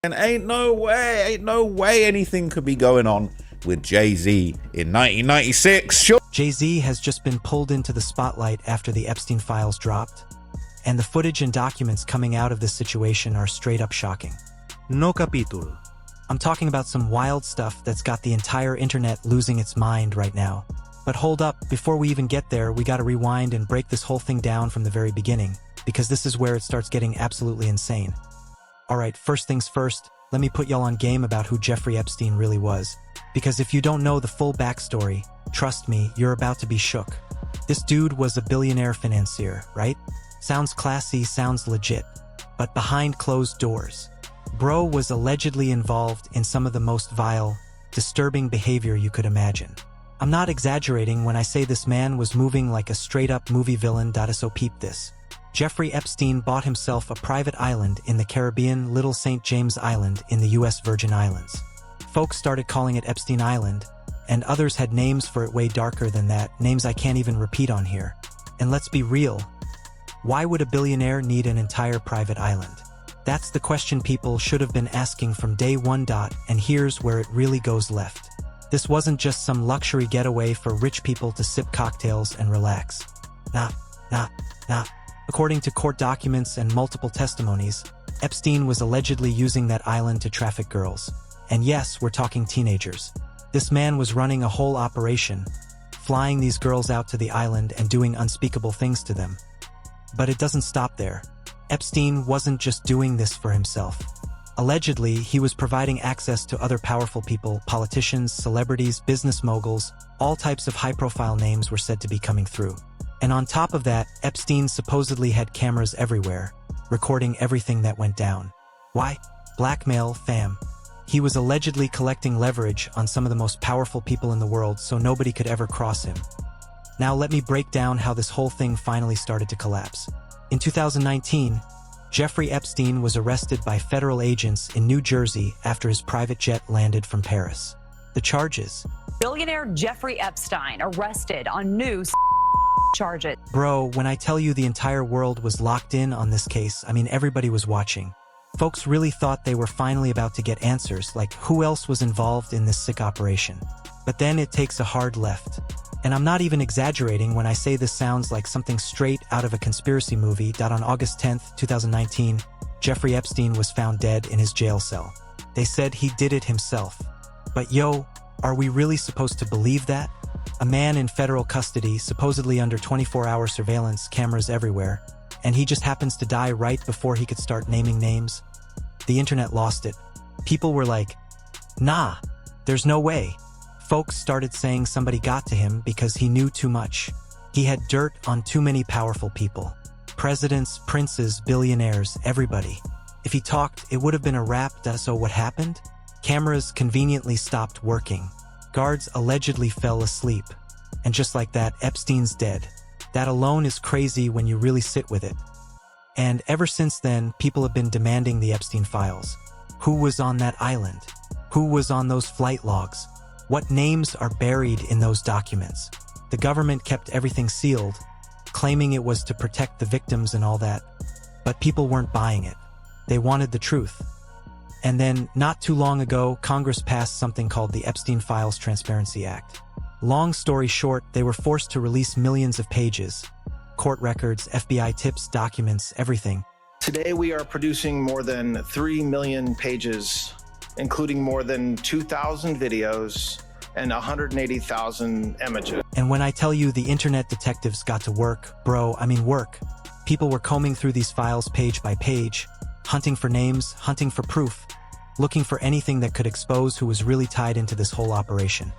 And ain't no way anything could be going on with Jay-Z in 1996. Sure. Jay-Z has just been pulled into the spotlight after the Epstein files dropped, and the footage and documents coming out of this situation are straight up shocking. No capítulo. I'm talking about some wild stuff that's got the entire internet losing its mind right now. But hold up, before we even get there, we gotta rewind and break this whole thing down from the very beginning, because this is where it starts getting absolutely insane. Alright, first things first, let me put y'all on game about who Jeffrey Epstein really was. Because if you don't know the full backstory, trust me, you're about to be shook. This dude was a billionaire financier, right? Sounds classy, sounds legit. But behind closed doors, bro was allegedly involved in some of the most vile, disturbing behavior you could imagine. I'm not exaggerating when I say this man was moving like a straight-up movie villain. So peep this. Jeffrey Epstein bought himself a private island in the Caribbean, Little St. James Island in the US Virgin Islands. Folks started calling it Epstein Island, and others had names for it way darker than that, names I can't even repeat on here. And let's be real, why would a billionaire need an entire private island? That's the question people should have been asking from day one. And here's where it really goes left. This wasn't just some luxury getaway for rich people to sip cocktails and relax. Nah. According to court documents and multiple testimonies, Epstein was allegedly using that island to traffic girls. And yes, we're talking teenagers. This man was running a whole operation, flying these girls out to the island and doing unspeakable things to them. But it doesn't stop there. Epstein wasn't just doing this for himself. Allegedly, he was providing access to other powerful people, politicians, celebrities, business moguls, all types of high-profile names were said to be coming through. And on top of that, Epstein supposedly had cameras everywhere, recording everything that went down. Why? Blackmail, fam. He was allegedly collecting leverage on some of the most powerful people in the world so nobody could ever cross him. Now let me break down how this whole thing finally started to collapse. In 2019, Jeffrey Epstein was arrested by federal agents in New Jersey after his private jet landed from Paris. The charges? Billionaire Jeffrey Epstein arrested on new charges. Bro, when I tell you the entire world was locked in on this case, I mean everybody was watching. Folks really thought they were finally about to get answers, like who else was involved in this sick operation. But then it takes a hard left. And I'm not even exaggerating when I say this sounds like something straight out of a conspiracy movie. On August 10th, 2019, Jeffrey Epstein was found dead in his jail cell. They said he did it himself. But yo, are we really supposed to believe that? A man in federal custody, supposedly under 24-hour surveillance, cameras everywhere, and he just happens to die right before he could start naming names? The internet lost it. People were like, nah, there's no way. Folks started saying somebody got to him because he knew too much. He had dirt on too many powerful people. Presidents, princes, billionaires, everybody. If he talked, it would have been a wrap. So what happened? Cameras conveniently stopped working. Guards allegedly fell asleep. And just like that, Epstein's dead. That alone is crazy when you really sit with it. And ever since then, people have been demanding the Epstein files. Who was on that island? Who was on those flight logs? What names are buried in those documents? The government kept everything sealed, claiming it was to protect the victims and all that. But people weren't buying it. They wanted the truth. And then, not too long ago, Congress passed something called the Epstein Files Transparency Act. Long story short, they were forced to release millions of pages. Court records, FBI tips, documents, everything. Today we are producing more than 3 million pages, including more than 2,000 videos and 180,000 images. And when I tell you the internet detectives got to work, bro, I mean work. People were combing through these files page by page, hunting for names, hunting for proof, looking for anything that could expose who was really tied into this whole operation.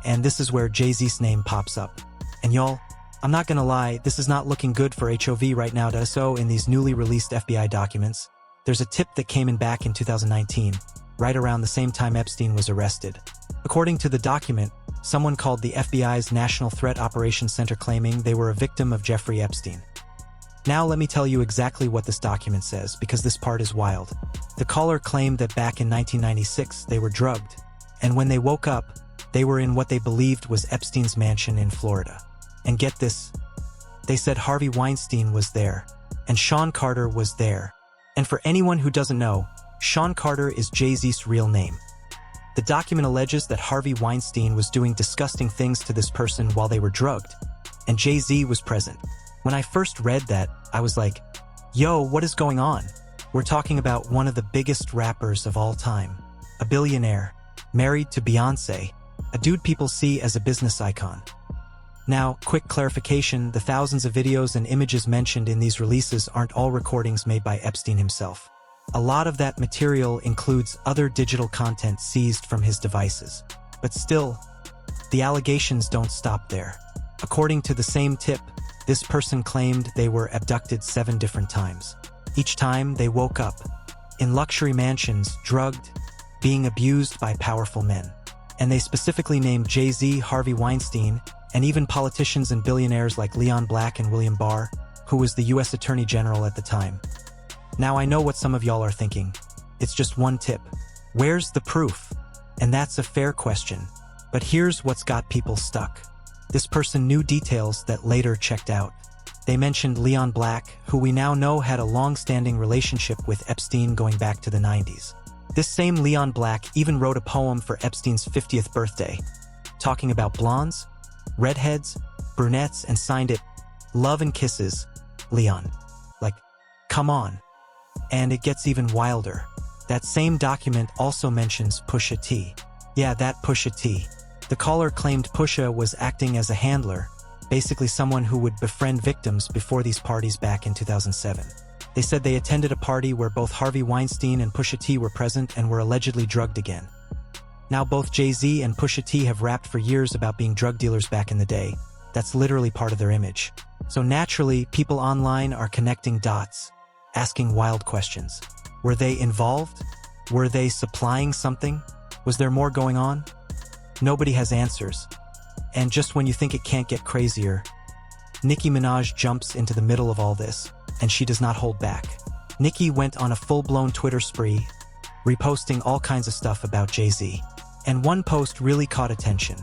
And this is where Jay-Z's name pops up. And y'all, I'm not gonna lie, this is not looking good for HOV right now. So in these newly released FBI documents, there's a tip that came in back in 2019, right around the same time Epstein was arrested. According to the document, someone called the FBI's National Threat Operations Center claiming they were a victim of Jeffrey Epstein. Now let me tell you exactly what this document says, because this part is wild. The caller claimed that back in 1996 they were drugged, and when they woke up, they were in what they believed was Epstein's mansion in Florida. And get this, they said Harvey Weinstein was there, and Sean Carter was there. And for anyone who doesn't know, Sean Carter is Jay-Z's real name. The document alleges that Harvey Weinstein was doing disgusting things to this person while they were drugged, and Jay-Z was present. When I first read that, I was like, yo, what is going on? We're talking about one of the biggest rappers of all time, a billionaire, married to Beyoncé, a dude people see as a business icon. Now, quick clarification, the thousands of videos and images mentioned in these releases aren't all recordings made by Epstein himself. A lot of that material includes other digital content seized from his devices. But still, the allegations don't stop there. According to the same tip, this person claimed they were abducted 7 different times. Each time they woke up in luxury mansions, drugged, being abused by powerful men. And they specifically named Jay-Z, Harvey Weinstein, and even politicians and billionaires like Leon Black and William Barr, who was the US Attorney General at the time. Now I know what some of y'all are thinking. It's just one tip. Where's the proof? And that's a fair question. But here's what's got people stuck. This person knew details that later checked out. They mentioned Leon Black, who we now know had a long-standing relationship with Epstein going back to the 90s. This same Leon Black even wrote a poem for Epstein's 50th birthday, talking about blondes, redheads, brunettes, and signed it, "Love and Kisses, Leon." Like, come on. And it gets even wilder. That same document also mentions Pusha T. Yeah, that Pusha T. The caller claimed Pusha was acting as a handler, basically someone who would befriend victims before these parties back in 2007. They said they attended a party where both Harvey Weinstein and Pusha T were present and were allegedly drugged again. Now both Jay-Z and Pusha T have rapped for years about being drug dealers back in the day. That's literally part of their image. So naturally, people online are connecting dots, asking wild questions. Were they involved? Were they supplying something? Was there more going on? Nobody has answers. And just when you think it can't get crazier, Nicki Minaj jumps into the middle of all this, and she does not hold back. Nicki went on a full-blown Twitter spree, reposting all kinds of stuff about Jay-Z. And one post really caught attention.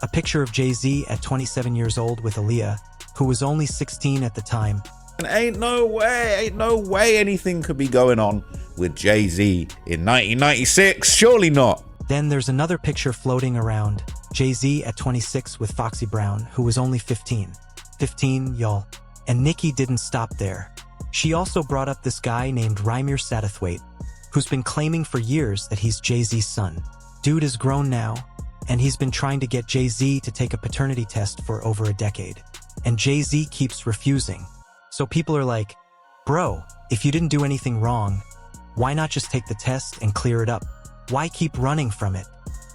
A picture of Jay-Z at 27 years old with Aaliyah, who was only 16 at the time. And ain't no way anything could be going on with Jay-Z in 1996. Surely not. Then there's another picture floating around, Jay-Z at 26 with Foxy Brown, who was only 15. 15, y'all. And Nicki didn't stop there. She also brought up this guy named Rymir Satterthwaite, who's been claiming for years that he's Jay-Z's son. Dude is grown now, and he's been trying to get Jay-Z to take a paternity test for over a decade. And Jay-Z keeps refusing. So people are like, bro, if you didn't do anything wrong, why not just take the test and clear it up? Why keep running from it?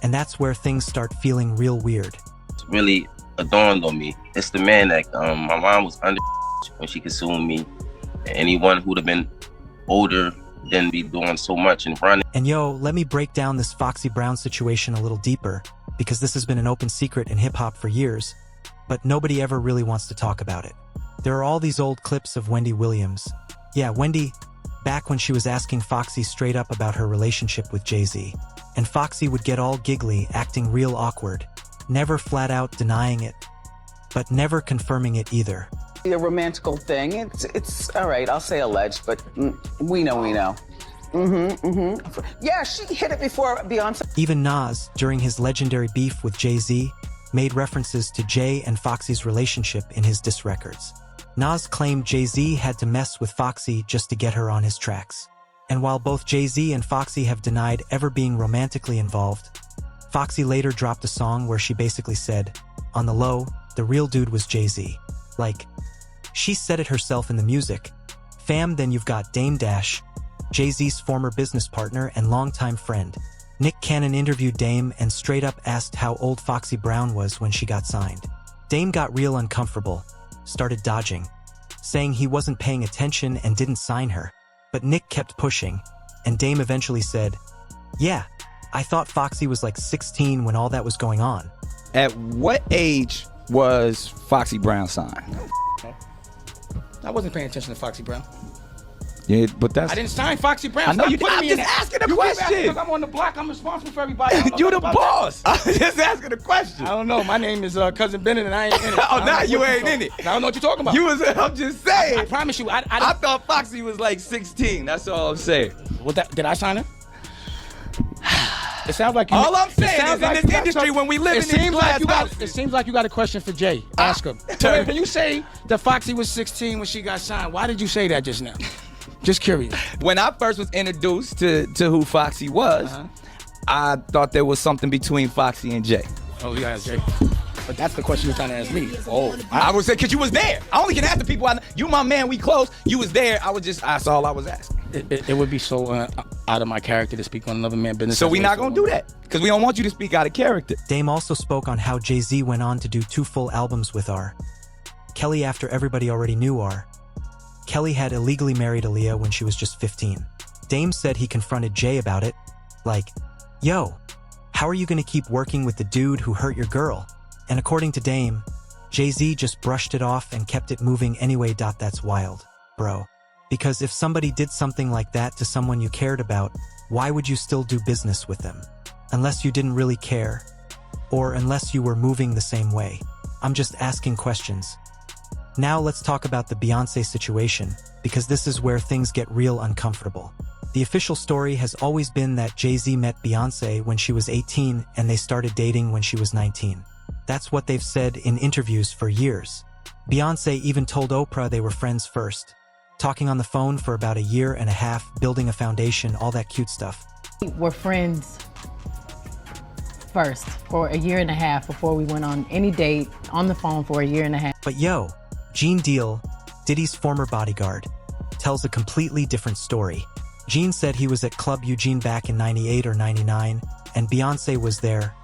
And that's where things start feeling real weird. It's really dawned on me. It's the man that my mom was under when she consumed me. Anyone who'd have been older than be doing so much and running. And yo, let me break down this Foxy Brown situation a little deeper, because this has been an open secret in hip-hop for years, but nobody ever really wants to talk about it. There are all these old clips of Wendy Williams. Yeah, Wendy, back when she was asking Foxy straight up about her relationship with Jay-Z. And Foxy would get all giggly, acting real awkward, never flat out denying it, but never confirming it either. A romantical thing. It's all right. I'll say alleged, but we know. Yeah, she hit it before Beyonce. Even Nas, during his legendary beef with Jay-Z, made references to Jay and Foxy's relationship in his diss records. Nas claimed Jay-Z had to mess with Foxy just to get her on his tracks. And while both Jay-Z and Foxy have denied ever being romantically involved, Foxy later dropped a song where she basically said, on the low, the real dude was Jay-Z. Like, she said it herself in the music. Fam, then you've got Dame Dash, Jay-Z's former business partner and longtime friend. Nick Cannon interviewed Dame and straight up asked how old Foxy Brown was when she got signed. Dame got real uncomfortable, started dodging, saying he wasn't paying attention and didn't sign her. But Nick kept pushing, and Dame eventually said, yeah, I thought Foxy was like 16 when all that was going on. At what age was Foxy Brown signed? I wasn't paying attention to Foxy Brown. Yeah, but that's. I didn't sign Foxy Brown. I know Stop you. putting I'm me in just that. asking a You keep asking question. because I'm on the block. I'm responsible for everybody. I don't know You the nothing about that. boss. I'm just asking a question. I don't know. My name is Cousin Bennett, and I ain't in it. Oh, now you ain't in it. I don't know what you're talking about. You was. I'm just saying. I promise you. I I thought Foxy was like 16. That's all I'm saying. What that, did I sign it? It sounds like you. All I'm saying it sounds is like in this you got industry, some- when we live it in these seems like glass you got. houses. It seems like you got a question for Jay. Ask him. So wait, when you say that Foxy was 16 when she got signed, why did you say that just now? Just curious. When I first was introduced to who Foxy was, I thought there was something between Foxy and Jay. Oh, yeah, Jay. But that's the question you're trying to ask me. Oh, I would say because you was there. I only can ask the people. You my man. We close. You was there. That's all I was asking. It would be so out of my character to speak on another man's business. So we not gonna do that because we don't want you to speak out of character. Dame also spoke on how Jay-Z went on to do 2 full albums with R. Kelly after everybody already knew R. Kelly had illegally married Aaliyah when she was just 15. Dame said he confronted Jay about it, like, yo, how are you gonna keep working with the dude who hurt your girl? And according to Dame, Jay-Z just brushed it off and kept it moving anyway. That's wild, bro. Because if somebody did something like that to someone you cared about, why would you still do business with them? Unless you didn't really care, or unless you were moving the same way. I'm just asking questions. Now let's talk about the Beyoncé situation, because this is where things get real uncomfortable. The official story has always been that Jay-Z met Beyoncé when she was 18 and they started dating when she was 19. That's what they've said in interviews for years. Beyoncé even told Oprah they were friends first, talking on the phone for about 1.5 years, building a foundation, all that cute stuff. We were friends first for 1.5 years before we went on any date, on the phone for 1.5 years. But yo, Gene Deal, Diddy's former bodyguard, tells a completely different story. Gene said he was at Club Eugene back in 98 or 99, and Beyoncé was there,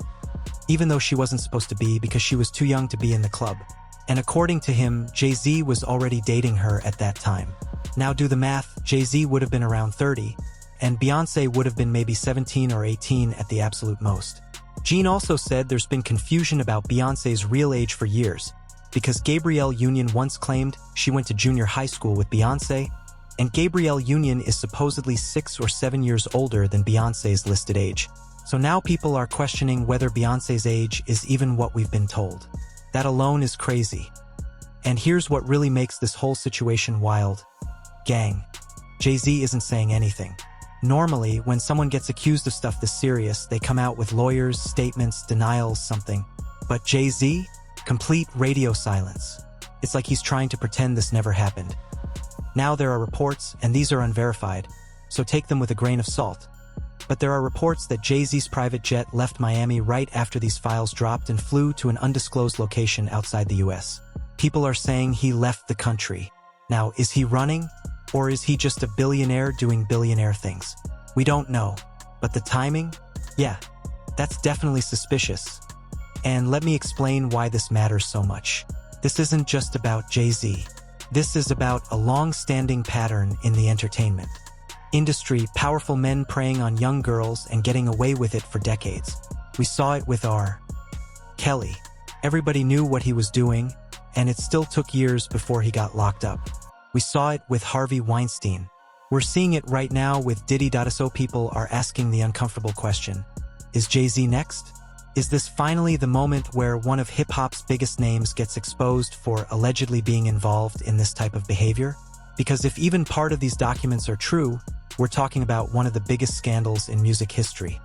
even though she wasn't supposed to be because she was too young to be in the club. And according to him, Jay-Z was already dating her at that time. Now do the math, Jay-Z would have been around 30, and Beyoncé would have been maybe 17 or 18 at the absolute most. Gene also said there's been confusion about Beyoncé's real age for years, because Gabrielle Union once claimed she went to junior high school with Beyoncé, and Gabrielle Union is supposedly 6 or 7 years older than Beyoncé's listed age. So now people are questioning whether Beyoncé's age is even what we've been told. That alone is crazy. And here's what really makes this whole situation wild. Gang, Jay-Z isn't saying anything. Normally, when someone gets accused of stuff this serious, they come out with lawyers, statements, denials, something. But Jay-Z? Complete radio silence. It's like he's trying to pretend this never happened. Now there are reports, and these are unverified, so take them with a grain of salt. But there are reports that Jay-Z's private jet left Miami right after these files dropped and flew to an undisclosed location outside the US. People are saying he left the country. Now, is he running? Or is he just a billionaire doing billionaire things? We don't know. But the timing? Yeah, that's definitely suspicious. And let me explain why this matters so much. This isn't just about Jay-Z. This is about a long-standing pattern in the entertainment industry, powerful men preying on young girls and getting away with it for decades. We saw it with R. Kelly. Everybody knew what he was doing, and it still took years before he got locked up. We saw it with Harvey Weinstein. We're seeing it right now with Diddy. So people are asking the uncomfortable question, is Jay-Z next? Is this finally the moment where one of hip-hop's biggest names gets exposed for allegedly being involved in this type of behavior? Because if even part of these documents are true, we're talking about one of the biggest scandals in music history.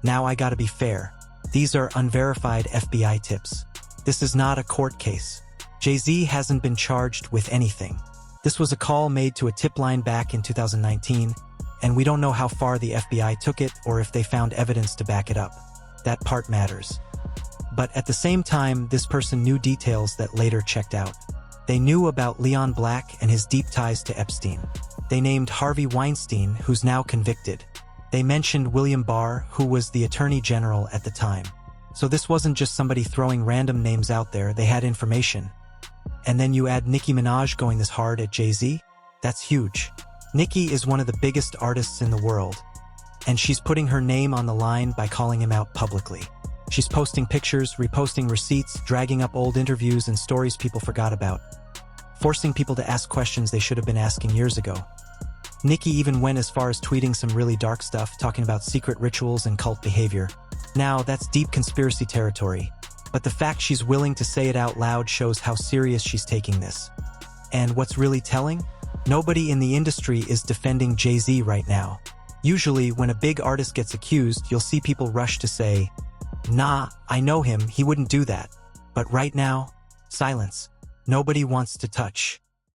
Now I gotta be fair. These are unverified FBI tips. This is not a court case. Jay-Z hasn't been charged with anything. This was a call made to a tip line back in 2019, and we don't know how far the FBI took it or if they found evidence to back it up. That part matters. But at the same time, this person knew details that later checked out. They knew about Leon Black and his deep ties to Epstein. They named Harvey Weinstein, who's now convicted. They mentioned William Barr, who was the Attorney General at the time. So this wasn't just somebody throwing random names out there, they had information. And then you add Nicki Minaj going this hard at Jay-Z? That's huge. Nicki is one of the biggest artists in the world, and she's putting her name on the line by calling him out publicly. She's posting pictures, reposting receipts, dragging up old interviews and stories people forgot about, forcing people to ask questions they should have been asking years ago. Nicki even went as far as tweeting some really dark stuff, talking about secret rituals and cult behavior. Now, that's deep conspiracy territory, but the fact she's willing to say it out loud shows how serious she's taking this. And what's really telling? Nobody in the industry is defending Jay-Z right now. Usually, when a big artist gets accused, you'll see people rush to say, "Nah, I know him, he wouldn't do that." But right now, silence. Nobody wants to touch.